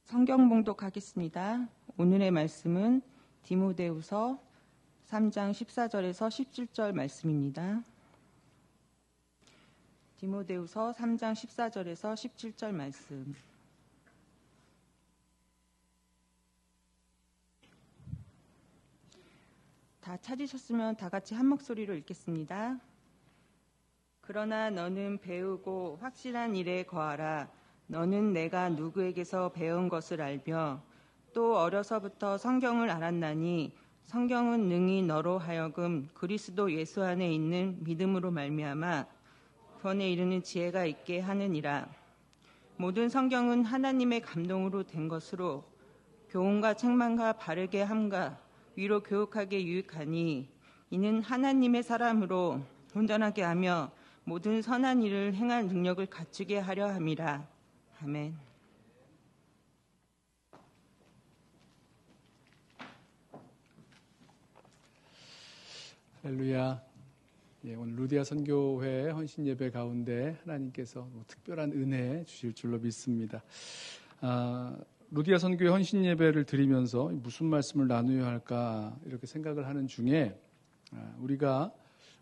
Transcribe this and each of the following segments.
성경 봉독하겠습니다. 오늘의 말씀은 디모데후서 3장 14절에서 17절 말씀입니다. 디모데후서 3장 14절에서 17절 말씀. 다 찾으셨으면 다 같이 한 목소리로 읽겠습니다. 그러나 너는 배우고 확실한 일에 거하라. 너는 내가 누구에게서 배운 것을 알며 또 어려서부터 성경을 알았나니 성경은 능히 너로 하여금 그리스도 예수 안에 있는 믿음으로 말미암아 구원에 이르는 지혜가 있게 하느니라. 모든 성경은 하나님의 감동으로 된 것으로 교훈과 책망과 바르게 함과 위로 교육하게 유익하니 이는 하나님의 사람으로 온전하게 하며 모든 선한 일을 행할 능력을 갖추게 하려 함이라. 아멘. 할렐루야. 오늘 루디아 선교회 헌신 예배 가운데 하나님께서 특별한 은혜 주실 줄로 믿습니다. 루디아 선교회 헌신 예배를 드리면서 무슨 말씀을 나누어야 할까 이렇게 생각을 하는 중에 우리가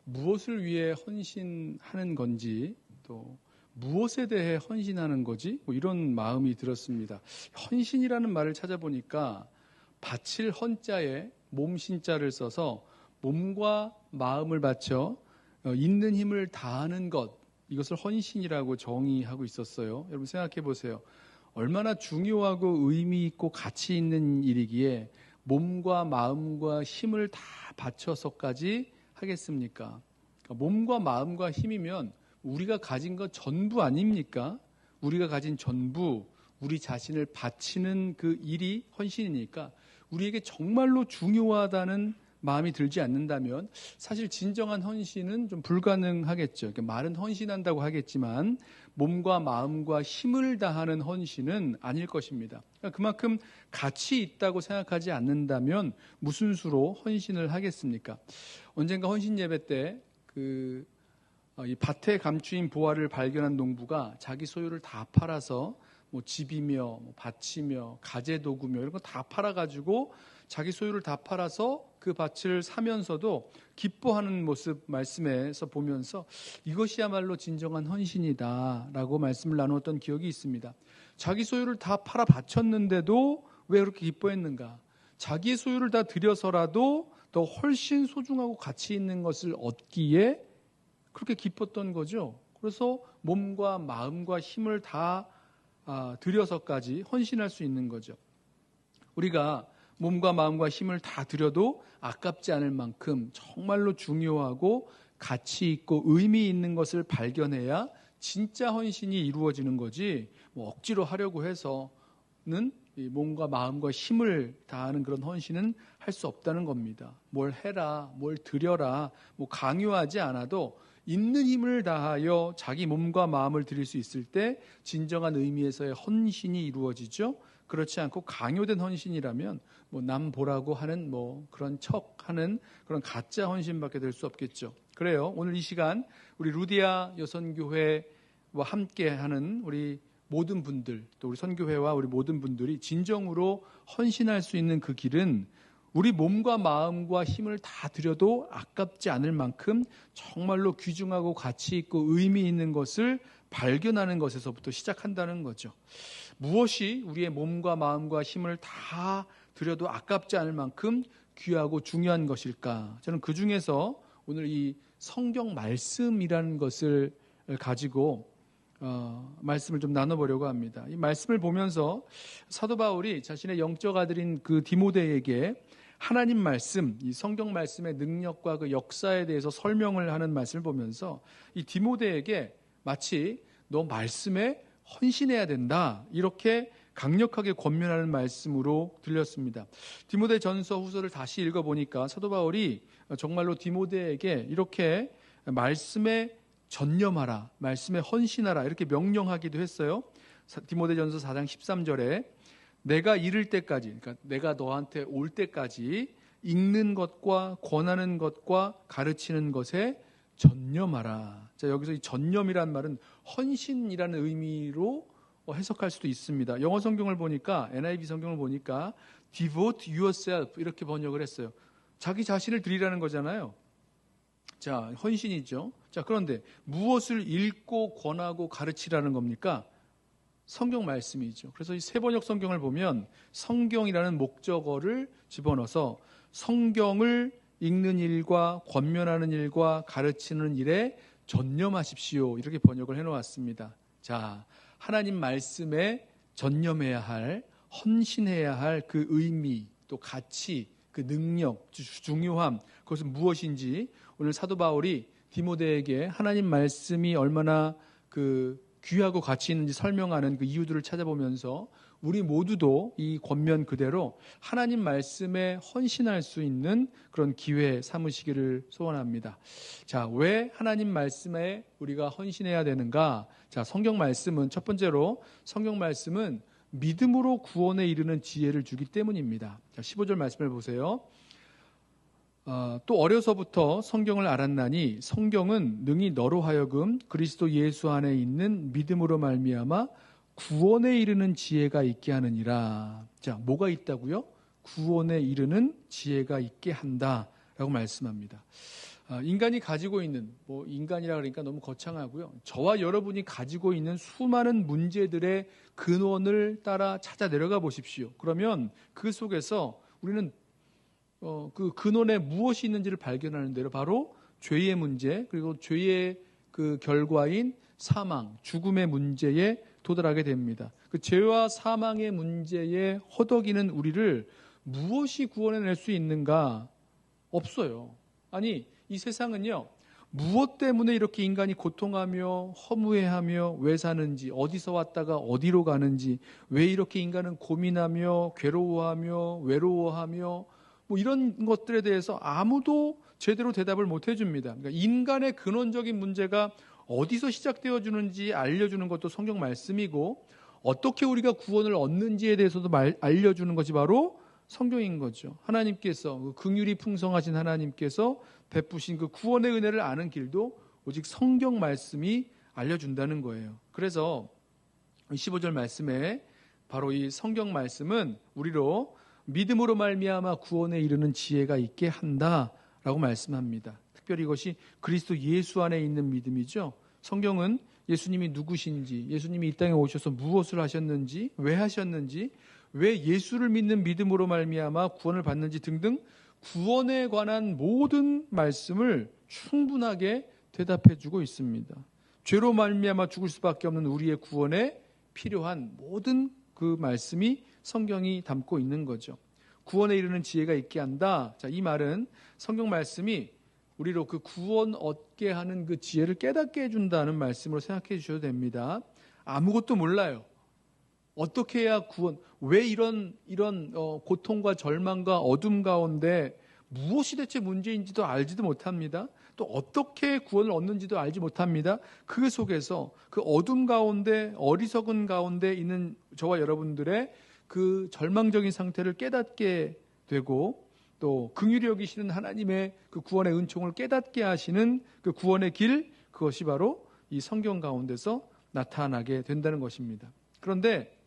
무엇을 위해 헌신하는 건지 또 무엇에 대해 헌신하는 거지? 이런 마음이 들었습니다. 헌신이라는 말을 찾아보니까 바칠 헌자에 몸 신자를 써서 몸과 마음을 바쳐 있는 힘을 다하는 것, 이것을 헌신이라고 정의하고 있었어요. 여러분 생각해 보세요. 얼마나 중요하고 의미 있고 가치 있는 일이기에 몸과 마음과 힘을 다 바쳐서까지 하겠습니까? 그러니까 몸과 마음과 힘이면 우리가 가진 것 전부 아닙니까? 우리가 가진 전부, 우리 자신을 바치는 그 일이 헌신이니까 우리에게 정말로 중요하다는 마음이 들지 않는다면 사실 진정한 헌신은 좀 불가능하겠죠. 말은 헌신한다고 하겠지만 몸과 마음과 힘을 다하는 헌신은 아닐 것입니다. 그만큼 가치 있다고 생각하지 않는다면 무슨 수로 헌신을 하겠습니까? 언젠가 헌신 예배 때 이 밭에 감추인 보화를 발견한 농부가 자기 소유를 다 팔아서 집이며 밭이며 가재 도구며 이런 거 다 팔아가지고 자기 소유를 다 팔아서 그 밭을 사면서도 기뻐하는 모습 말씀에서 보면서 이것이야말로 진정한 헌신이다라고 말씀을 나누었던 기억이 있습니다. 자기 소유를 다 팔아 바쳤는데도 왜 그렇게 기뻐했는가? 자기의 소유를 다 들여서라도 더 훨씬 소중하고 가치 있는 것을 얻기에 그렇게 기뻤던 거죠. 그래서 몸과 마음과 힘을 다 들여서까지 헌신할 수 있는 거죠. 우리가 몸과 마음과 힘을 다 들여도 아깝지 않을 만큼 정말로 중요하고 가치 있고 의미 있는 것을 발견해야 진짜 헌신이 이루어지는 거지 억지로 하려고 해서는 이 몸과 마음과 힘을 다하는 그런 헌신은 할 수 없다는 겁니다. 뭘 해라, 뭘 드려라, 강요하지 않아도 있는 힘을 다하여 자기 몸과 마음을 드릴 수 있을 때 진정한 의미에서의 헌신이 이루어지죠. 그렇지 않고 강요된 헌신이라면 남 보라고 하는 그런 척하는 그런 가짜 헌신밖에 될 수 없겠죠. 그래요. 오늘 이 시간 우리 루디아 여선교회와 함께하는 우리 모든 분들, 또 우리 선교회와 우리 모든 분들이 진정으로 헌신할 수 있는 그 길은 우리 몸과 마음과 힘을 다 들여도 아깝지 않을 만큼 정말로 귀중하고 가치 있고 의미 있는 것을 발견하는 것에서부터 시작한다는 거죠. 무엇이 우리의 몸과 마음과 힘을 다 들여도 아깝지 않을 만큼 귀하고 중요한 것일까? 저는 그 중에서 오늘 이 성경 말씀이라는 것을 가지고 말씀을 좀 나눠보려고 합니다. 이 말씀을 보면서 사도 바울이 자신의 영적 아들인 그 디모데에게 하나님 말씀, 이 성경 말씀의 능력과 그 역사에 대해서 설명을 하는 말씀을 보면서 이 디모데에게 마치 너 말씀에 헌신해야 된다 이렇게 강력하게 권면하는 말씀으로 들렸습니다. 디모데 전서 후서를 다시 읽어보니까 사도 바울이 정말로 디모데에게 이렇게 말씀에 전념하라, 말씀에 헌신하라 이렇게 명령하기도 했어요. 디모데 전서 4장 13절에 내가 이를 때까지, 그러니까 내가 너한테 올 때까지 읽는 것과 권하는 것과 가르치는 것에 전념하라. 자, 여기서 이 전념이란 말은 헌신이라는 의미로 해석할 수도 있습니다. 영어 성경을 보니까 NIV 성경을 보니까 devote yourself 이렇게 번역을 했어요. 자기 자신을 드리라는 거잖아요. 자, 헌신이죠. 자, 그런데 무엇을 읽고 권하고 가르치라는 겁니까? 성경 말씀이죠. 그래서 이 새 번역 성경을 보면 성경이라는 목적어를 집어넣어서 성경을 읽는 일과 권면하는 일과 가르치는 일에 전념하십시오. 이렇게 번역을 해놓았습니다. 자, 하나님 말씀에 전념해야 할, 헌신해야 할 그 의미, 또 가치, 그 능력, 중요함, 그것은 무엇인지 오늘 사도 바울이 디모데에게 하나님 말씀이 얼마나 그 귀하고 가치 있는지 설명하는 그 이유들을 찾아보면서 우리 모두도 이 권면 그대로 하나님 말씀에 헌신할 수 있는 그런 기회 삼으시기를 소원합니다. 자, 왜 하나님 말씀에 우리가 헌신해야 되는가? 자, 성경 말씀은 첫 번째로 성경 말씀은 믿음으로 구원에 이르는 지혜를 주기 때문입니다. 자, 15절 말씀을 보세요. 또 어려서부터 성경을 알았나니 성경은 능히 너로 하여금 그리스도 예수 안에 있는 믿음으로 말미암아 구원에 이르는 지혜가 있게 하느니라. 자, 뭐가 있다고요? 구원에 이르는 지혜가 있게 한다라고 말씀합니다. 인간이 가지고 있는, 인간이라 그러니까 너무 거창하고요. 저와 여러분이 가지고 있는 수많은 문제들의 근원을 따라 찾아 내려가 보십시오. 그러면 그 속에서 우리는 그 근원에 무엇이 있는지를 발견하는 대로 바로 죄의 문제, 그리고 죄의 그 결과인 사망, 죽음의 문제에 도달하게 됩니다. 그 죄와 사망의 문제에 허덕이는 우리를 무엇이 구원해낼 수 있는가? 없어요. 아니, 이 세상은요, 무엇 때문에 이렇게 인간이 고통하며 허무해하며 왜 사는지, 어디서 왔다가 어디로 가는지, 왜 이렇게 인간은 고민하며 괴로워하며 외로워하며 이런 것들에 대해서 아무도 제대로 대답을 못 해줍니다. 그러니까 인간의 근원적인 문제가 어디서 시작되어주는지 알려주는 것도 성경 말씀이고 어떻게 우리가 구원을 얻는지에 대해서도 알려주는 것이 바로 성경인 거죠. 하나님께서 그 긍휼이 풍성하신 하나님께서 베푸신 그 구원의 은혜를 아는 길도 오직 성경 말씀이 알려준다는 거예요. 그래서 15절 말씀에 바로 이 성경 말씀은 우리로 믿음으로 말미암아 구원에 이르는 지혜가 있게 한다라고 말씀합니다. 특별히 이것이 그리스도 예수 안에 있는 믿음이죠. 성경은 예수님이 누구신지, 예수님이 이 땅에 오셔서 무엇을 하셨는지, 왜 하셨는지, 왜 예수를 믿는 믿음으로 말미암아 구원을 받는지 등등 구원에 관한 모든 말씀을 충분하게 대답해주고 있습니다. 죄로 말미암아 죽을 수밖에 없는 우리의 구원에 필요한 모든 그 말씀이 성경이 담고 있는 거죠. 구원에 이르는 지혜가 있게 한다. 자, 이 말은 성경 말씀이 우리로 그 구원 얻게 하는 그 지혜를 깨닫게 해준다는 말씀으로 생각해 주셔도 됩니다. 아무것도 몰라요. 어떻게 해야 구원, 왜 이런 고통과 절망과 어둠 가운데 무엇이 대체 문제인지도 알지도 못합니다. 또 어떻게 구원을 얻는지도 알지 못합니다. 그 속에서 그 어둠 가운데 어리석은 가운데 있는 저와 여러분들의 그 절망적인 상태를 깨닫게 되고 또 긍휼히 여기시는 하나님의 그 구원의 은총을 깨닫게 하시는 그 구원의 길, 그것이 바로 이 성경 가운데서 나타나게 된다는 것입니다. 그런데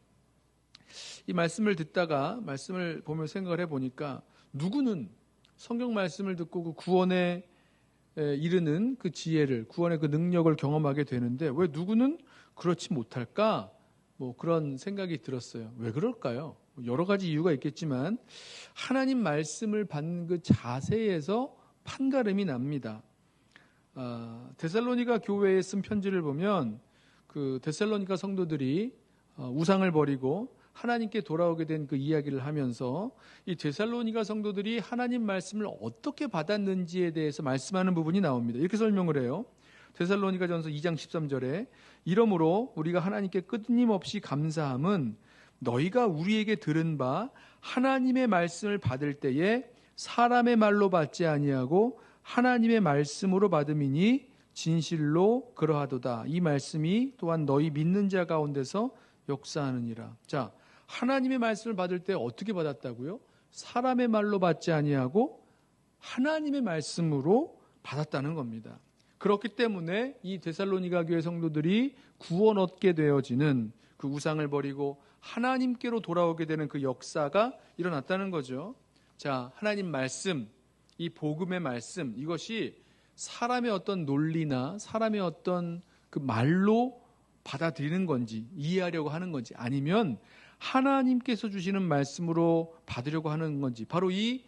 이 말씀을 듣다가 말씀을 보면서 생각을 해보니까 누구는 성경 말씀을 듣고 그 구원에 이르는 그 지혜를, 구원의 그 능력을 경험하게 되는데 왜 누구는 그렇지 못할까? 그런 생각이 들었어요. 왜 그럴까요? 여러 가지 이유가 있겠지만 하나님 말씀을 받는 그 자세에서 판가름이 납니다. 데살로니가 교회에 쓴 편지를 보면 그 데살로니가 성도들이 우상을 버리고 하나님께 돌아오게 된 그 이야기를 하면서 이 데살로니가 성도들이 하나님 말씀을 어떻게 받았는지에 대해서 말씀하는 부분이 나옵니다. 이렇게 설명을 해요. 데살로니가전서 2장 13절에 이러므로 우리가 하나님께 끊임없이 감사함은 너희가 우리에게 들은 바 하나님의 말씀을 받을 때에 사람의 말로 받지 아니하고 하나님의 말씀으로 받음이니 진실로 그러하도다. 이 말씀이 또한 너희 믿는 자 가운데서 역사하느니라. 자, 하나님의 말씀을 받을 때 어떻게 받았다고요? 사람의 말로 받지 아니하고 하나님의 말씀으로 받았다는 겁니다. 그렇기 때문에 이 데살로니가 교회 성도들이 구원 얻게 되어지는 그 우상을 버리고 하나님께로 돌아오게 되는 그 역사가 일어났다는 거죠. 자, 하나님 말씀, 이 복음의 말씀, 이것이 사람의 어떤 논리나 사람의 어떤 그 말로 받아들이는 건지, 이해하려고 하는 건지, 아니면 하나님께서 주시는 말씀으로 받으려고 하는 건지, 바로 이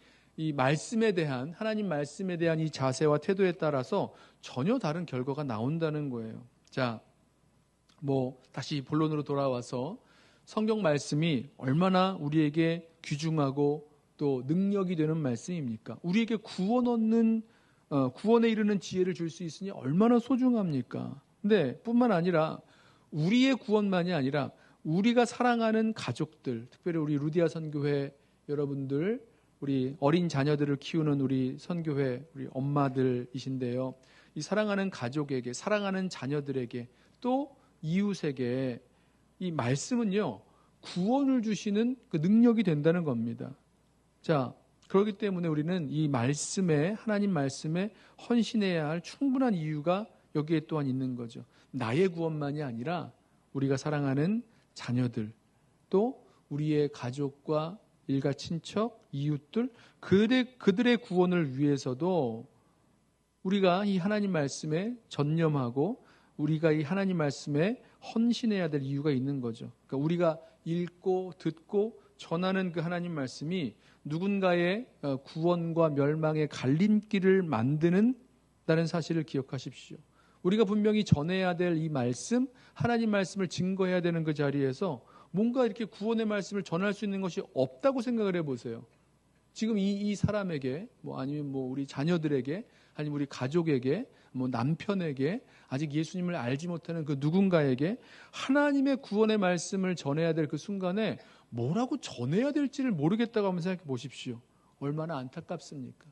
말씀에 대한, 하나님 말씀에 대한 이 자세와 태도에 따라서 전혀 다른 결과가 나온다는 거예요. 자, 다시 본론으로 돌아와서 성경 말씀이 얼마나 우리에게 귀중하고 또 능력이 되는 말씀입니까? 우리에게 구원에 이르는 지혜를 줄 수 있으니 얼마나 소중합니까? 근데 뿐만 아니라 우리의 구원만이 아니라 우리가 사랑하는 가족들, 특별히 우리 루디아 선교회 여러분들, 우리 어린 자녀들을 키우는 우리 선교회 우리 엄마들이신데요. 이 사랑하는 가족에게, 사랑하는 자녀들에게, 또 이웃에게 이 말씀은요, 구원을 주시는 그 능력이 된다는 겁니다. 자, 그렇기 때문에 우리는 이 말씀에, 하나님 말씀에 헌신해야 할 충분한 이유가 여기에 또한 있는 거죠. 나의 구원만이 아니라 우리가 사랑하는 자녀들, 또 우리의 가족과 일가 친척, 이웃들, 그들의 구원을 위해서도 우리가 이 하나님 말씀에 전념하고 우리가 이 하나님 말씀에 헌신해야 될 이유가 있는 거죠. 그러니까 우리가 읽고 듣고 전하는 그 하나님 말씀이 누군가의 구원과 멸망의 갈림길을 만드는다는 사실을 기억하십시오. 우리가 분명히 전해야 될 이 말씀, 하나님 말씀을 증거해야 되는 그 자리에서 뭔가 이렇게 구원의 말씀을 전할 수 있는 것이 없다고 생각을 해보세요. 지금 이 사람에게, 아니면 우리 자녀들에게, 아니면 우리 가족에게, 남편에게, 아직 예수님을 알지 못하는 그 누군가에게 하나님의 구원의 말씀을 전해야 될 그 순간에 뭐라고 전해야 될지를 모르겠다고 한번 생각해 보십시오. 얼마나 안타깝습니까?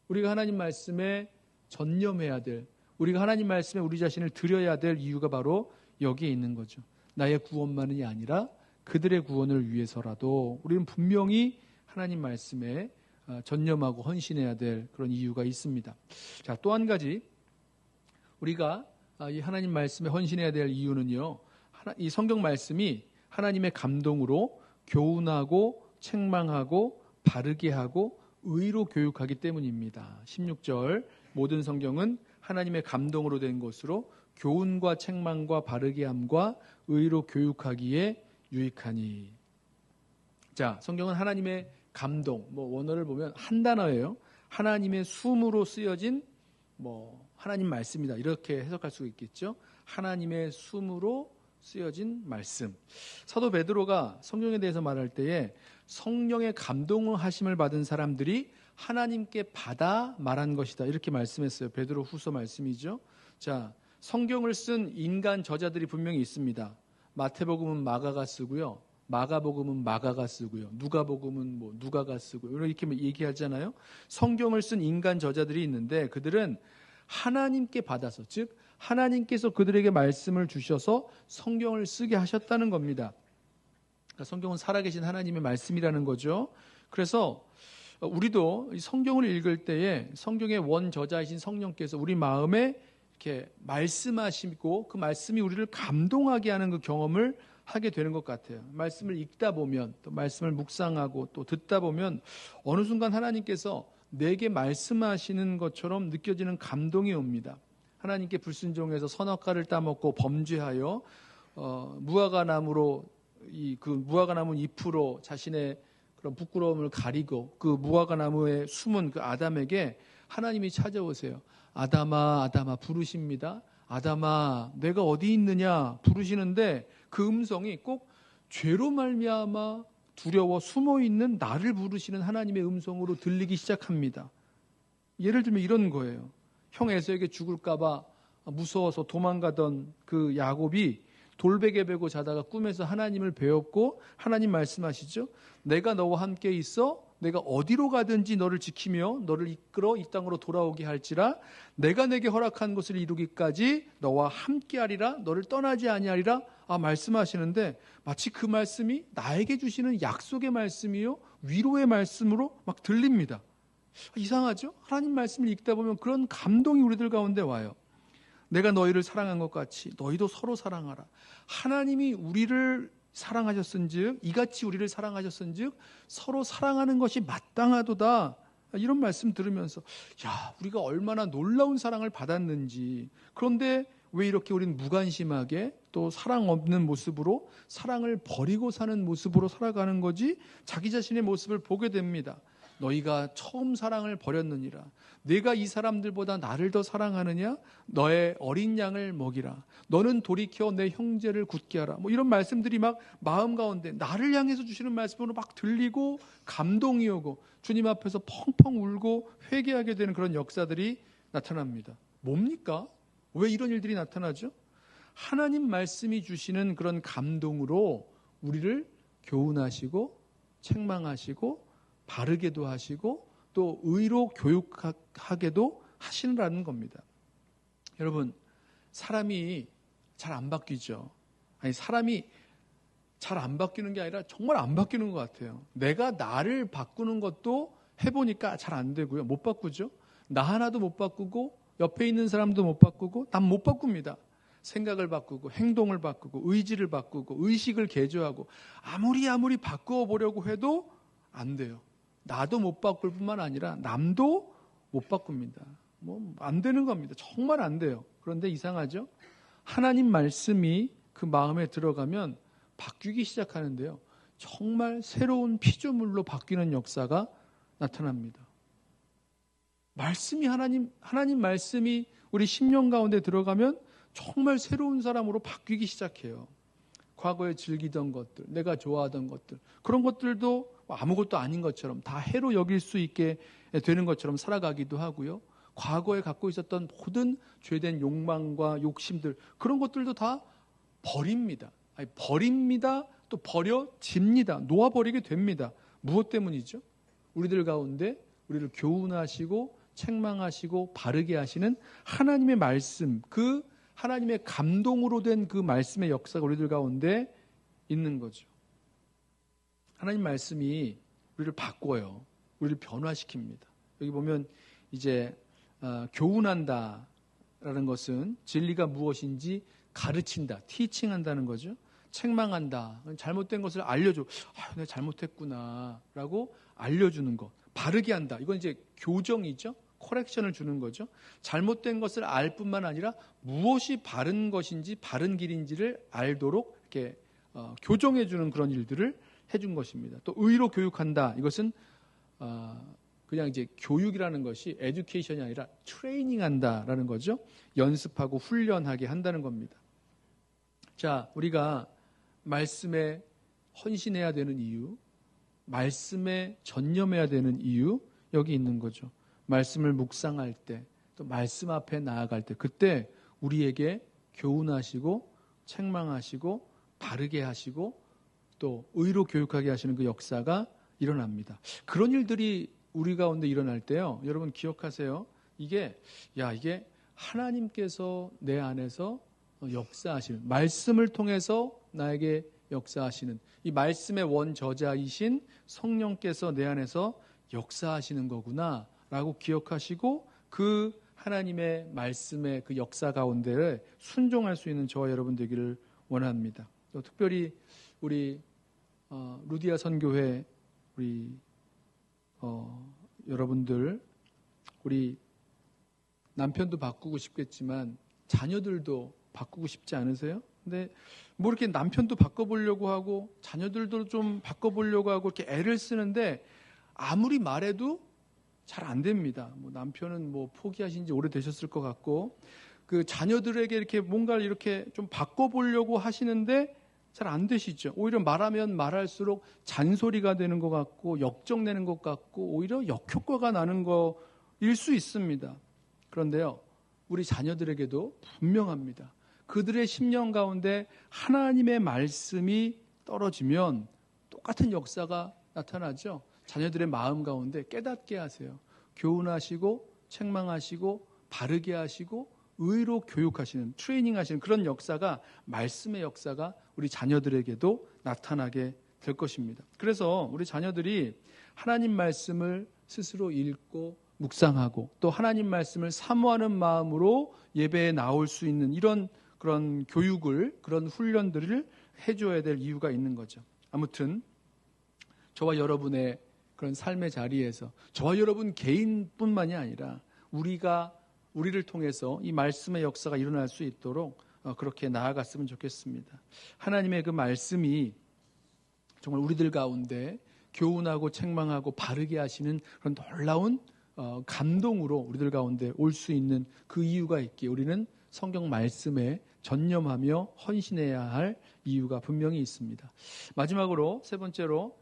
우리가 하나님 말씀에 전념해야 될, 우리가 하나님 말씀에 우리 자신을 드려야 될 이유가 바로 여기에 있는 거죠. 나의 구원만이 아니라 그들의 구원을 위해서라도 우리는 분명히 하나님 말씀에 전념하고 헌신해야 될 그런 이유가 있습니다. 자, 또 한 가지 우리가 이 하나님 말씀에 헌신해야 될 이유는요, 이 성경 말씀이 하나님의 감동으로 교훈하고 책망하고 바르게 하고 의로 교육하기 때문입니다. 16절 모든 성경은 하나님의 감동으로 된 것으로 교훈과 책망과 바르게 함과 의로 교육하기에 유익하니. 자, 성경은 하나님의 감동, 원어를 보면 한 단어예요. 하나님의 숨으로 쓰여진 하나님 말씀이다, 이렇게 해석할 수 있겠죠. 하나님의 숨으로 쓰여진 말씀. 사도 베드로가 성경에 대해서 말할 때에 성령의 감동을 하심을 받은 사람들이 하나님께 받아 말한 것이다, 이렇게 말씀했어요. 베드로 후서 말씀이죠. 자, 성경을 쓴 인간 저자들이 분명히 있습니다. 마태복음은 마가가 쓰고요, 마가복음은 마가가 쓰고요, 누가복음은 누가가 쓰고요, 이렇게 얘기하잖아요. 성경을 쓴 인간 저자들이 있는데 그들은 하나님께 받아서, 즉 하나님께서 그들에게 말씀을 주셔서 성경을 쓰게 하셨다는 겁니다. 그러니까 성경은 살아계신 하나님의 말씀이라는 거죠. 그래서 우리도 성경을 읽을 때에 성경의 원저자이신 성령께서 우리 마음에 이렇게 말씀하시고 그 말씀이 우리를 감동하게 하는 그 경험을 하게 되는 것 같아요. 말씀을 읽다 보면, 또 말씀을 묵상하고 또 듣다 보면 어느 순간 하나님께서 내게 말씀하시는 것처럼 느껴지는 감동이 옵니다. 하나님께 불순종해서 선악과를 따먹고 범죄하여 무화과나무로 그 무화과나무 잎으로 자신의 그런 부끄러움을 가리고 그 무화과나무에 숨은 그 아담에게 하나님이 찾아오세요. 아담아, 아담아 부르십니다. 아담아, 내가 어디 있느냐 부르시는데 그 음성이 꼭 죄로 말미암아 두려워 숨어있는 나를 부르시는 하나님의 음성으로 들리기 시작합니다. 예를 들면 이런 거예요. 형 에서에게 죽을까 봐 무서워서 도망가던 그 야곱이 돌베개 베고 자다가 꿈에서 하나님을 배웠고 하나님 말씀하시죠. 내가 너와 함께 있어 내가 어디로 가든지 너를 지키며 너를 이끌어 이 땅으로 돌아오게 할지라 내가 내게 허락한 것을 이루기까지 너와 함께하리라 너를 떠나지 아니하리라 말씀하시는데 마치 그 말씀이 나에게 주시는 약속의 말씀이요 위로의 말씀으로 막 들립니다. 이상하죠? 하나님 말씀을 읽다 보면 그런 감동이 우리들 가운데 와요. 내가 너희를 사랑한 것 같이 너희도 서로 사랑하라. 하나님이 우리를 사랑하셨은즉 이같이 우리를 사랑하셨은즉 서로 사랑하는 것이 마땅하도다. 이런 말씀 들으면서 우리가 얼마나 놀라운 사랑을 받았는지, 그런데 왜 이렇게 우리는 무관심하게 또 사랑 없는 모습으로 사랑을 버리고 사는 모습으로 살아가는 거지? 자기 자신의 모습을 보게 됩니다. 너희가 처음 사랑을 버렸느니라. 내가 이 사람들보다 나를 더 사랑하느냐? 너의 어린 양을 먹이라. 너는 돌이켜 내 형제를 굳게 하라. 이런 말씀들이 막 마음 가운데 나를 향해서 주시는 말씀으로 막 들리고 감동이 오고 주님 앞에서 펑펑 울고 회개하게 되는 그런 역사들이 나타납니다. 뭡니까? 왜 이런 일들이 나타나죠? 하나님 말씀이 주시는 그런 감동으로 우리를 교훈하시고 책망하시고 바르게도 하시고 또 의로 교육하게도 하시느라는 겁니다. 여러분, 사람이 잘 안 바뀌죠. 사람이 잘 안 바뀌는 게 아니라 정말 안 바뀌는 것 같아요. 내가 나를 바꾸는 것도 해보니까 잘 안 되고요. 못 바꾸죠. 나 하나도 못 바꾸고 옆에 있는 사람도 못 바꾸고 난 못 바꿉니다. 생각을 바꾸고 행동을 바꾸고 의지를 바꾸고 의식을 개조하고 아무리 바꾸어 보려고 해도 안 돼요. 나도 못 바꿀 뿐만 아니라 남도 못 바꿉니다. 안 되는 겁니다. 정말 안 돼요. 그런데 이상하죠? 하나님 말씀이 그 마음에 들어가면 바뀌기 시작하는데요. 정말 새로운 피조물로 바뀌는 역사가 나타납니다. 말씀이 하나님 말씀이 우리 심령 가운데 들어가면 정말 새로운 사람으로 바뀌기 시작해요. 과거에 즐기던 것들, 내가 좋아하던 것들, 그런 것들도 아무것도 아닌 것처럼 다 해로 여길 수 있게 되는 것처럼 살아가기도 하고요. 과거에 갖고 있었던 모든 죄된 욕망과 욕심들, 그런 것들도 다 버립니다. 버립니다. 또 버려집니다. 놓아버리게 됩니다. 무엇 때문이죠? 우리들 가운데 우리를 교훈하시고 책망하시고 바르게 하시는 하나님의 말씀, 그 하나님의 감동으로 된 그 말씀의 역사가 우리들 가운데 있는 거죠. 하나님 말씀이 우리를 바꿔요. 우리를 변화시킵니다. 여기 보면 이제 교훈한다라는 것은 진리가 무엇인지 가르친다, 티칭한다는 거죠. 책망한다, 잘못된 것을 알려줘. 내가 잘못했구나라고 알려주는 것. 바르게 한다, 이건 이제 교정이죠. 코렉션을 주는 거죠. 잘못된 것을 알 뿐만 아니라 무엇이 바른 것인지 바른 길인지를 알도록 이렇게 교정해 주는 그런 일들을 해준 것입니다. 또 의로 교육한다. 이것은 그냥 이제 교육이라는 것이 에듀케이션이 아니라 트레이닝한다라는 거죠. 연습하고 훈련하게 한다는 겁니다. 자, 우리가 말씀에 헌신해야 되는 이유, 말씀에 전념해야 되는 이유, 여기 있는 거죠. 말씀을 묵상할 때, 또 말씀 앞에 나아갈 때, 그때 우리에게 교훈하시고 책망하시고 바르게 하시고 또 의로 교육하게 하시는 그 역사가 일어납니다. 그런 일들이 우리 가운데 일어날 때요, 여러분 기억하세요. 이게 하나님께서 내 안에서 역사하시는, 말씀을 통해서 나에게 역사하시는, 이 말씀의 원저자이신 성령께서 내 안에서 역사하시는 거구나 라고 기억하시고 그 하나님의 말씀의 그 역사 가운데를 순종할 수 있는 저와 여러분 되기를 원합니다. 또 특별히 우리 루디아 선교회 우리 여러분들, 우리 남편도 바꾸고 싶겠지만 자녀들도 바꾸고 싶지 않으세요? 근데 이렇게 남편도 바꿔보려고 하고 자녀들도 좀 바꿔보려고 하고 이렇게 애를 쓰는데 아무리 말해도 잘 안 됩니다. 남편은 포기하신 지 오래되셨을 것 같고, 그 자녀들에게 이렇게 뭔가를 이렇게 좀 바꿔보려고 하시는데 잘 안 되시죠. 오히려 말하면 말할수록 잔소리가 되는 것 같고 역정내는 것 같고 오히려 역효과가 나는 거일 수 있습니다. 그런데요, 우리 자녀들에게도 분명합니다. 그들의 심령 가운데 하나님의 말씀이 떨어지면 똑같은 역사가 나타나죠. 자녀들의 마음 가운데 깨닫게 하세요. 교훈하시고 책망하시고 바르게 하시고 의로 교육하시는, 트레이닝하시는 그런 역사가, 말씀의 역사가 우리 자녀들에게도 나타나게 될 것입니다. 그래서 우리 자녀들이 하나님 말씀을 스스로 읽고 묵상하고 또 하나님 말씀을 사모하는 마음으로 예배에 나올 수 있는 이런 그런 교육을, 그런 훈련들을 해줘야 될 이유가 있는 거죠. 아무튼 저와 여러분의 그런 삶의 자리에서 저와 여러분 개인뿐만이 아니라 우리를 통해서 이 말씀의 역사가 일어날 수 있도록 그렇게 나아갔으면 좋겠습니다. 하나님의 그 말씀이 정말 우리들 가운데 교훈하고 책망하고 바르게 하시는 그런 놀라운 감동으로 우리들 가운데 올 수 있는 그 이유가 있기에 우리는 성경 말씀에 전념하며 헌신해야 할 이유가 분명히 있습니다. 마지막으로 세 번째로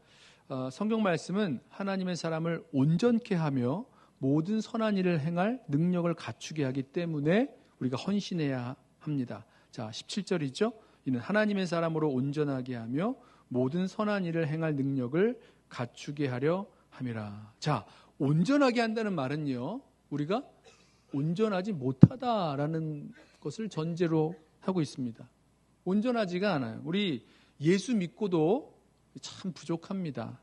성경 말씀은 하나님의 사람을 온전케 하며 모든 선한 일을 행할 능력을 갖추게 하기 때문에 우리가 헌신해야 합니다. 자, 17절이죠. 이는 하나님의 사람으로 온전하게 하며 모든 선한 일을 행할 능력을 갖추게 하려 함이라. 자, 온전하게 한다는 말은요, 우리가 온전하지 못하다라는 것을 전제로 하고 있습니다. 온전하지가 않아요. 우리 예수 믿고도 참 부족합니다.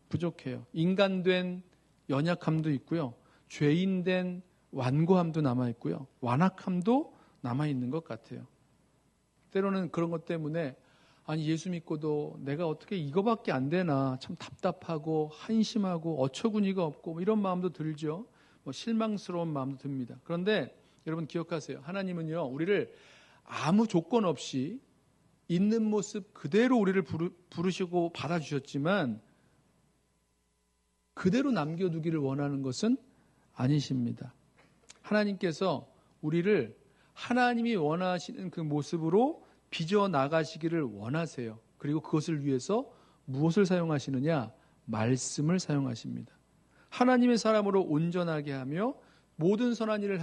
부족해요. 인간된 연약함도 있고요. 죄인된 완고함도 남아있고요. 완악함도 남아있는 것 같아요. 때로는 그런 것 때문에 아니 예수 믿고도 내가 어떻게 이거밖에 안 되나 참 답답하고 한심하고 어처구니가 없고 이런 마음도 들죠. 실망스러운 마음도 듭니다. 그런데 여러분 기억하세요. 하나님은요 우리를 아무 조건 없이 있는 모습 그대로 우리를 부르시고 받아주셨지만 그대로 남겨두기를 원하는 것은 아니십니다. 하나님께서 우리를 하나님이 원하시는 그 모습으로 빚어나가시기를 원하세요. 그리고 그것을 위해서 무엇을 사용하시느냐? 말씀을 사용하십니다. 하나님의 사람으로 온전하게 하며 모든 선한 일을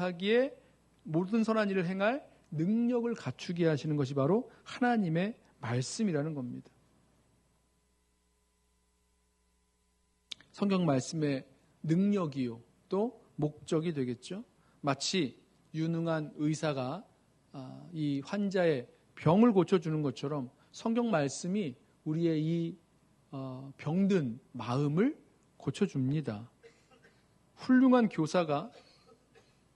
행할 능력을 갖추게 하시는 것이 바로 하나님의 말씀이라는 겁니다. 성경 말씀의 능력이요 또 목적이 되겠죠. 마치 유능한 의사가 이 환자의 병을 고쳐주는 것처럼 성경 말씀이 우리의 이 병든 마음을 고쳐줍니다. 훌륭한 교사가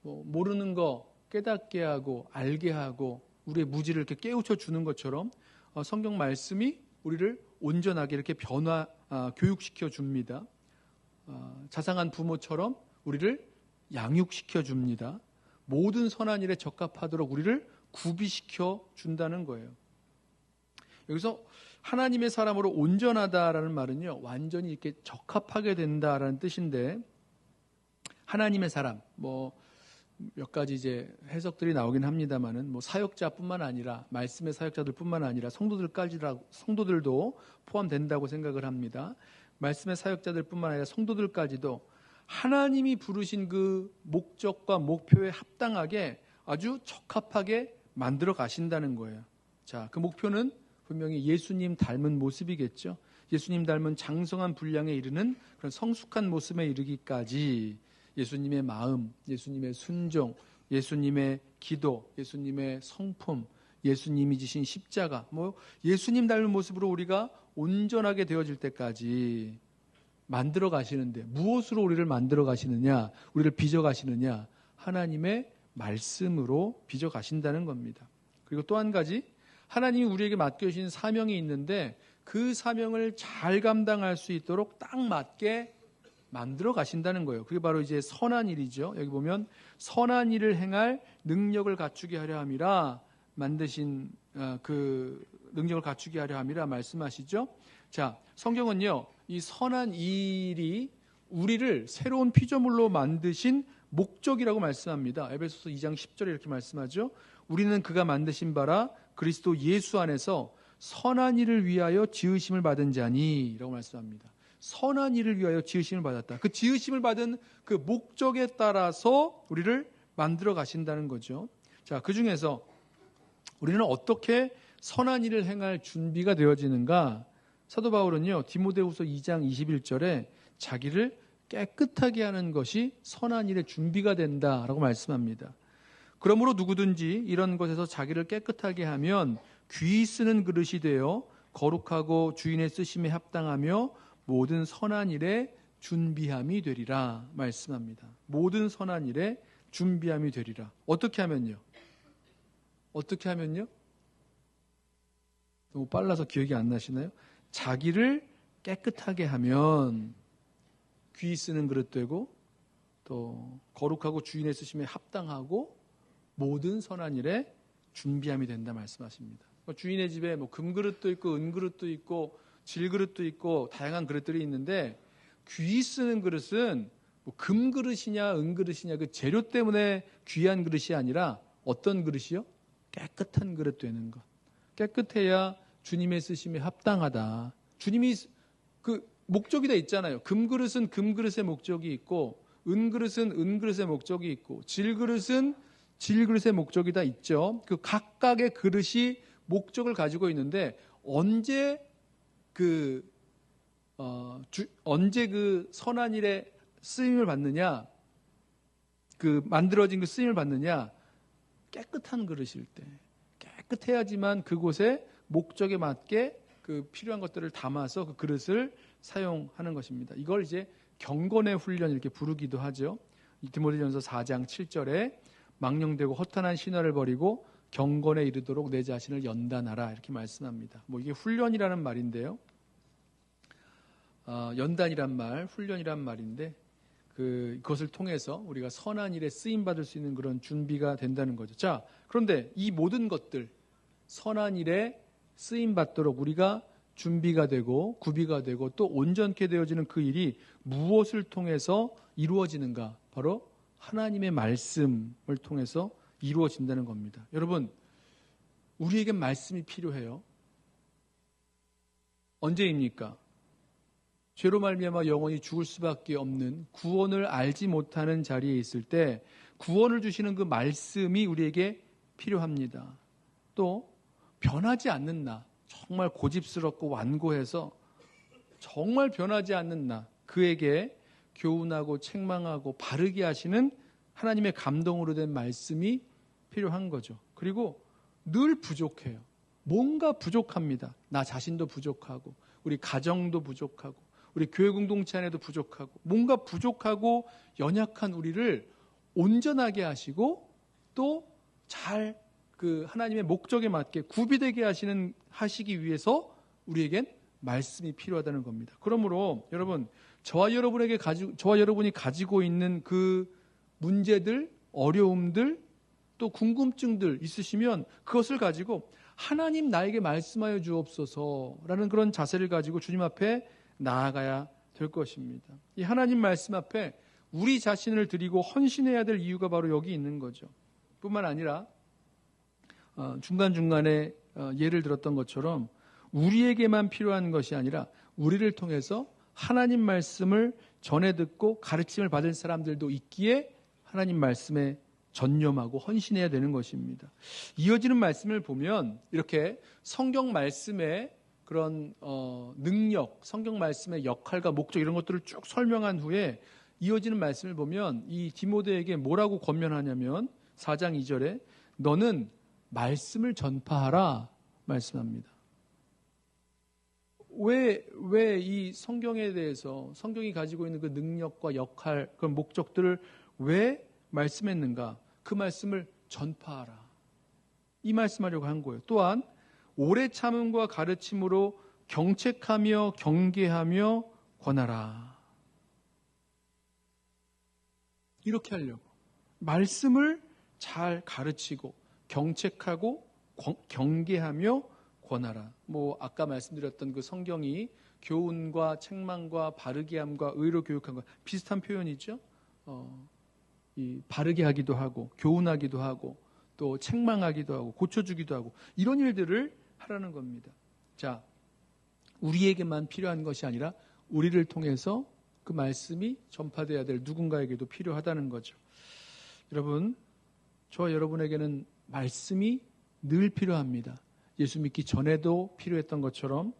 모르는 거 깨닫게 하고 알게 하고 우리의 무지를 이렇게 깨우쳐 주는 것처럼 성경 말씀이 우리를 온전하게 이렇게 교육시켜 줍니다. 자상한 부모처럼 우리를 양육시켜 줍니다. 모든 선한 일에 적합하도록 우리를 구비시켜 준다는 거예요. 여기서 하나님의 사람으로 온전하다라는 말은요, 완전히 이렇게 적합하게 된다라는 뜻인데, 하나님의 사람, 몇 가지 이제 해석들이 나오긴 합니다만은, 사역자뿐만 아니라, 말씀의 사역자들뿐만 아니라 성도들도 포함된다고 생각을 합니다. 말씀의 사역자들뿐만 아니라 성도들까지도 하나님이 부르신 그 목적과 목표에 합당하게 아주 적합하게 만들어 가신다는 거예요. 자, 그 목표는 분명히 예수님 닮은 모습이겠죠. 예수님 닮은 장성한 분량에 이르는 그런 성숙한 모습에 이르기까지 예수님의 마음, 예수님의 순종, 예수님의 기도, 예수님의 성품, 예수님이 지신 십자가, 예수님 닮은 모습으로 우리가 온전하게 되어질 때까지 만들어 가시는데, 무엇으로 우리를 만들어 가시느냐, 우리를 빚어 가시느냐, 하나님의 말씀으로 빚어 가신다는 겁니다. 그리고 또 한 가지, 하나님이 우리에게 맡겨주신 사명이 있는데 그 사명을 잘 감당할 수 있도록 딱 맞게 만들어 가신다는 거예요. 그게 바로 이제 선한 일이죠. 여기 보면 선한 일을 행할 능력을 갖추게 하려 함이라, 만드신 그 능력을 갖추게 하려 함이라 말씀하시죠. 자, 성경은요, 이 선한 일이 우리를 새로운 피조물로 만드신 목적이라고 말씀합니다. 에베소서 2장 10절에 이렇게 말씀하죠. 우리는 그가 만드신 바라 그리스도 예수 안에서 선한 일을 위하여 지으심을 받은 자니 라고 말씀합니다. 선한 일을 위하여 지으심을 받았다. 그 지으심을 받은 그 목적에 따라서 우리를 만들어 가신다는 거죠. 자, 그 중에서 우리는 어떻게 선한 일을 행할 준비가 되어지는가? 사도 바울은요, 디모데후서 2장 21절에 자기를 깨끗하게 하는 것이 선한 일의 준비가 된다라고 말씀합니다. 그러므로 누구든지 이런 것에서 자기를 깨끗하게 하면 귀 쓰는 그릇이 되어 거룩하고 주인의 쓰심에 합당하며 모든 선한 일에 준비함이 되리라 말씀합니다. 모든 선한 일에 준비함이 되리라. 어떻게 하면요? 어떻게 하면요? 너무 빨라서 기억이 안 나시나요? 자기를 깨끗하게 하면 귀 쓰는 그릇 되고 또 거룩하고 주인의 쓰심에 합당하고 모든 선한 일에 준비함이 된다 말씀하십니다. 주인의 집에 뭐 금그릇도 있고 은그릇도 있고 질그릇도 있고 다양한 그릇들이 있는데 귀 쓰는 그릇은 뭐 금그릇이냐 은그릇이냐 그 재료 때문에 귀한 그릇이 아니라 어떤 그릇이요? 깨끗한 그릇 되는 것. 깨끗해야 주님의 쓰심에 합당하다. 주님이 그 목적이 다 있잖아요. 금그릇은 금그릇의 목적이 있고 은그릇은 은그릇의 목적이 있고 질그릇은 질그릇의 목적이 다 있죠. 그 각각의 그릇이 목적을 가지고 있는데 언제 그 선한 일에 쓰임을 받느냐, 그 만들어진 그 쓰임을 받느냐, 깨끗한 그릇일 때 깨끗해야지만 그곳에 목적에 맞게 그 필요한 것들을 담아서 그 그릇을 사용하는 것입니다. 이걸 이제 경건의 훈련 이렇게 부르기도 하죠. 디모데전서 4장 7절에 망령되고 허탄한 신화를 버리고 경건에 이르도록 내 자신을 연단하라 이렇게 말씀합니다. 뭐 이게 훈련이라는 말인데요. 연단이란 말, 훈련이란 말인데 그것을 통해서 우리가 선한 일에 쓰임 받을 수 있는 그런 준비가 된다는 거죠. 자, 그런데 이 모든 것들 선한 일에 쓰임 받도록 우리가 준비가 되고 구비가 되고 또 온전케 되어지는 그 일이 무엇을 통해서 이루어지는가? 바로 하나님의 말씀을 통해서 이루어진다는 겁니다. 여러분, 우리에게 말씀이 필요해요. 언제입니까? 죄로 말미암아 영원히 죽을 수밖에 없는 구원을 알지 못하는 자리에 있을 때 구원을 주시는 그 말씀이 우리에게 필요합니다. 또 변하지 않는 나, 정말 고집스럽고 완고해서 정말 변하지 않는 나, 그에게 교훈하고 책망하고 바르게 하시는 하나님의 감동으로 된 말씀이 필요한 거죠. 그리고 늘 부족해요. 뭔가 부족합니다. 나 자신도 부족하고 우리 가정도 부족하고 우리 교회 공동체 안에도 부족하고 뭔가 부족하고 연약한 우리를 온전하게 하시고 또 잘 그 하나님의 목적에 맞게 구비되게 하시기 위해서 우리에겐 말씀이 필요하다는 겁니다. 그러므로 여러분, 저와 여러분이 가지고 있는 그 문제들, 어려움들, 또 궁금증들 있으시면 그것을 가지고 하나님 나에게 말씀하여 주옵소서라는 그런 자세를 가지고 주님 앞에 나아가야 될 것입니다. 이 하나님 말씀 앞에 우리 자신을 드리고 헌신해야 될 이유가 바로 여기 있는 거죠. 뿐만 아니라 중간중간에 예를 들었던 것처럼 우리에게만 필요한 것이 아니라 우리를 통해서 하나님 말씀을 전해 듣고 가르침을 받을 사람들도 있기에 하나님 말씀에 전념하고 헌신해야 되는 것입니다. 이어지는 말씀을 보면 이렇게 성경 말씀의 그런 능력, 성경 말씀의 역할과 목적 이런 것들을 쭉 설명한 후에 이어지는 말씀을 보면 이 디모데에게 뭐라고 권면하냐면 4장 2절에 너는 말씀을 전파하라 말씀합니다. 왜 이 성경에 대해서 성경이 가지고 있는 그 능력과 역할, 그 목적들을 왜 말씀했는가? 그 말씀을 전파하라. 이 말씀하려고 한 거예요. 또한 오래 참음과 가르침으로 경책하며 경계하며 권하라. 이렇게 하려고. 말씀을 잘 가르치고 경책하고 경계하며 권하라. 뭐 아까 말씀드렸던 그 성경이 교훈과 책망과 바르게 함과 의로 교육함과 비슷한 표현이죠. 이 바르게 하기도 하고 교훈하기도 하고 또 책망하기도 하고 고쳐주기도 하고 이런 일들을 하라는 겁니다. 자, 우리에게만 필요한 것이 아니라 우리를 통해서 그 말씀이 전파되어야 될 누군가에게도 필요하다는 거죠. 여러분, 저와 여러분에게는 말씀이 늘 필요합니다. 예수 믿기 전에도 필요했던 것처럼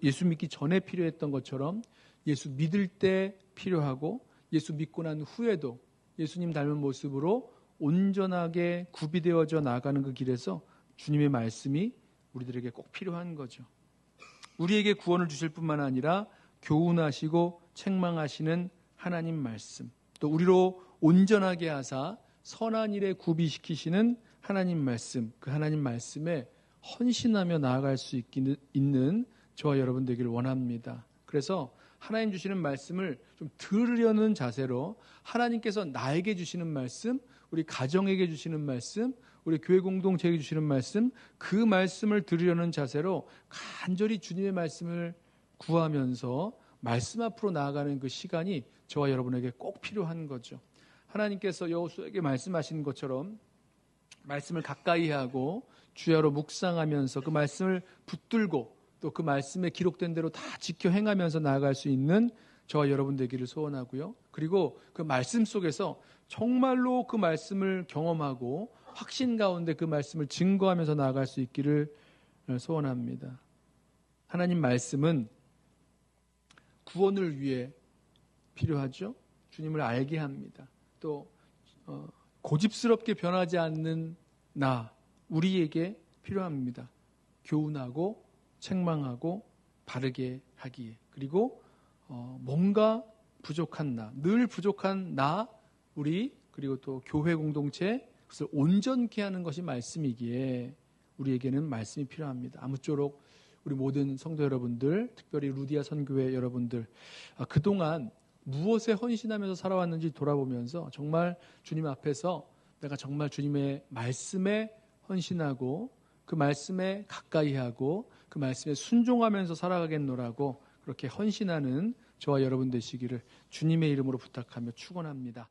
예수 믿기 전에 필요했던 것처럼 예수 믿을 때 필요하고 예수 믿고 난 후에도 예수님 닮은 모습으로 온전하게 구비되어져 나가는 그 길에서 주님의 말씀이 우리들에게 꼭 필요한 거죠. 우리에게 구원을 주실 뿐만 아니라 교훈하시고 책망하시는 하나님 말씀, 또 우리로 온전하게 하사 선한 일에 구비시키시는 하나님 말씀, 그 하나님 말씀에 헌신하며 나아갈 수 있는 저와 여러분 되기를 원합니다. 그래서 하나님 주시는 말씀을 좀 들으려는 자세로 하나님께서 나에게 주시는 말씀, 우리 가정에게 주시는 말씀, 우리 교회 공동체에게 주시는 말씀, 그 말씀을 들으려는 자세로 간절히 주님의 말씀을 구하면서 말씀 앞으로 나아가는 그 시간이 저와 여러분에게 꼭 필요한 거죠. 하나님께서 여호수아에게 말씀하신 것처럼 말씀을 가까이 하고 주야로 묵상하면서 그 말씀을 붙들고 또 그 말씀에 기록된 대로 다 지켜 행하면서 나아갈 수 있는 저와 여러분 되기를 소원하고요. 그리고 그 말씀 속에서 정말로 그 말씀을 경험하고 확신 가운데 그 말씀을 증거하면서 나아갈 수 있기를 소원합니다. 하나님 말씀은 구원을 위해 필요하죠. 주님을 알게 합니다. 또 고집스럽게 변하지 않는 우리에게 필요합니다. 교훈하고 책망하고 바르게 하기에, 그리고 뭔가 부족한 늘 부족한 우리, 그리고 또 교회 공동체, 그것을 온전케 하는 것이 말씀이기에 우리에게는 말씀이 필요합니다. 아무쪼록 우리 모든 성도 여러분들, 특별히 루디아 선교회 여러분들, 그동안 무엇에 헌신하면서 살아왔는지 돌아보면서 정말 주님 앞에서 내가 정말 주님의 말씀에 헌신하고 그 말씀에 가까이 하고 그 말씀에 순종하면서 살아가겠노라고 그렇게 헌신하는 저와 여러분 되시기를 주님의 이름으로 부탁하며 축원합니다.